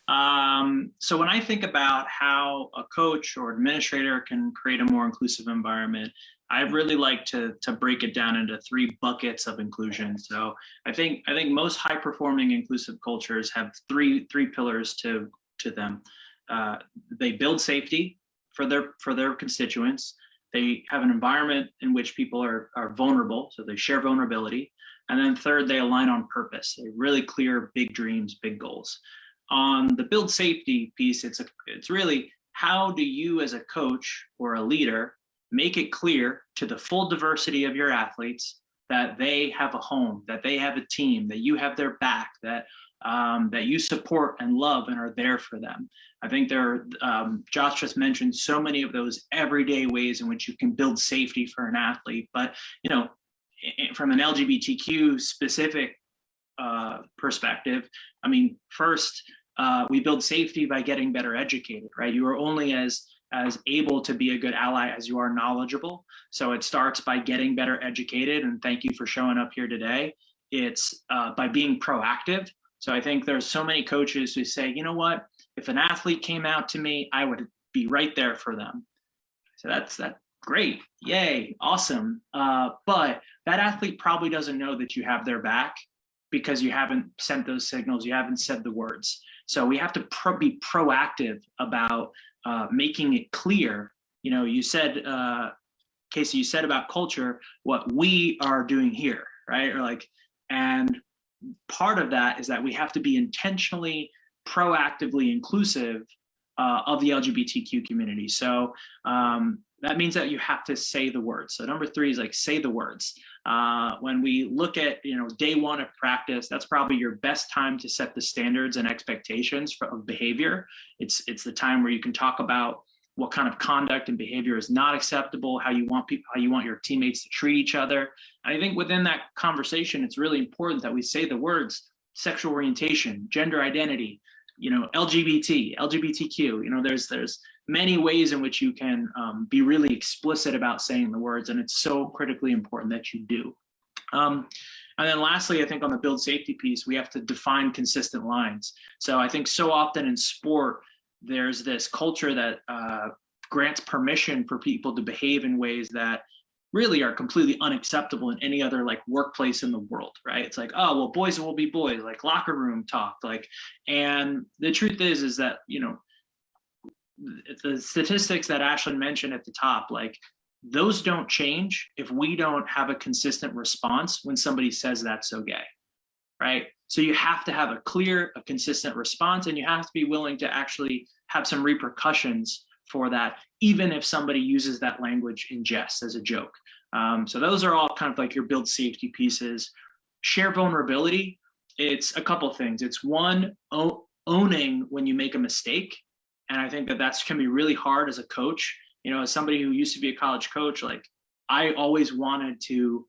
So when I think about how a coach or administrator can create a more inclusive environment, I really like to break it down into three buckets of inclusion. So I think most high performing inclusive cultures have three pillars to them. They build safety for their constituents. They have an environment in which people are vulnerable, so they share vulnerability. And then third, they align on purpose. They're really clear, big dreams, big goals. On the build safety piece, it's really how do you as a coach or a leader make it clear to the full diversity of your athletes that they have a home, that they have a team, that you have their back, that you support and love and are there for them. I think Josh just mentioned so many of those everyday ways in which you can build safety for an athlete. But, from an LGBTQ specific perspective, I mean, first, we build safety by getting better educated, right? You are only as able to be a good ally as you are knowledgeable. So it starts by getting better educated. And thank you for showing up here today. It's by being proactive. So I think there's so many coaches who say, you know what, if an athlete came out to me, I would be right there for them. So that's great. Yay. Awesome. But that athlete probably doesn't know that you have their back because you haven't sent those signals. You haven't said the words. So we have to be proactive about making it clear. You said, Casey, you said about culture, what we are doing here, right? And part of that is that we have to be intentionally, proactively inclusive of the LGBTQ community. So that means that you have to say the words. So number three is say the words. When we look at day one of practice, that's probably your best time to set the standards and expectations of behavior. It's the time where you can talk about what kind of conduct and behavior is not acceptable, how you want your teammates to treat each other. And I think within that conversation, it's really important that we say the words sexual orientation, gender identity, LGBT, LGBTQ. There's many ways in which you can be really explicit about saying the words, and it's so critically important that you do. And then lastly, I think on the build safety piece, we have to define consistent lines. So I think so often in sport, there's this culture that grants permission for people to behave in ways that really are completely unacceptable in any other workplace in the world, right? It's oh, well, boys will be boys, locker room talk, and the truth is that, the statistics that Ashlyn mentioned at the top, those don't change if we don't have a consistent response when somebody says that's so gay, right? So you have to have a clear, a consistent response, and you have to be willing to actually have some repercussions for that, even if somebody uses that language in jest as a joke. So those are all kind of your build safety pieces. Share vulnerability. It's a couple of things. It's one, owning when you make a mistake. And I think that can be really hard as a coach. As somebody who used to be a college coach, I always wanted to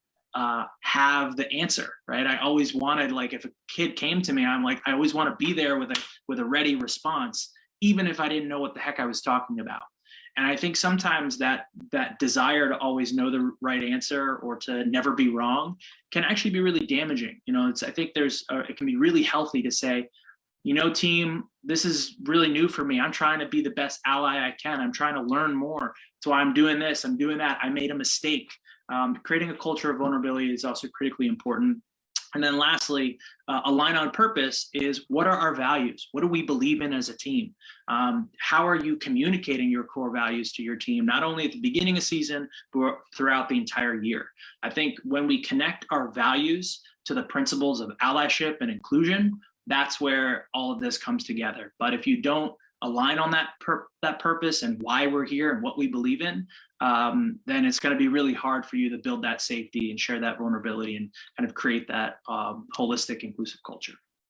have the answer, right? I always wanted, if a kid came to me, I always want to be there with a ready response, even if I didn't know what the heck I was talking about. And I think sometimes that desire to always know the right answer or to never be wrong can actually be really damaging. I think it can be really healthy to say, team, this is really new for me. I'm trying to be the best ally I can. I'm trying to learn more. So I'm doing this, I'm doing that. I made a mistake. Creating a culture of vulnerability is also critically important. And then lastly, align on purpose is, what are our values? What do we believe in as a team? How are you communicating your core values to your team, not only at the beginning of season, but throughout the entire year? I think when we connect our values to the principles of allyship and inclusion, that's where all of this comes together. But if you don't align on that purpose and why we're here and what we believe in, then it's going to be really hard for you to build that safety and share that vulnerability and kind of create that holistic, inclusive culture.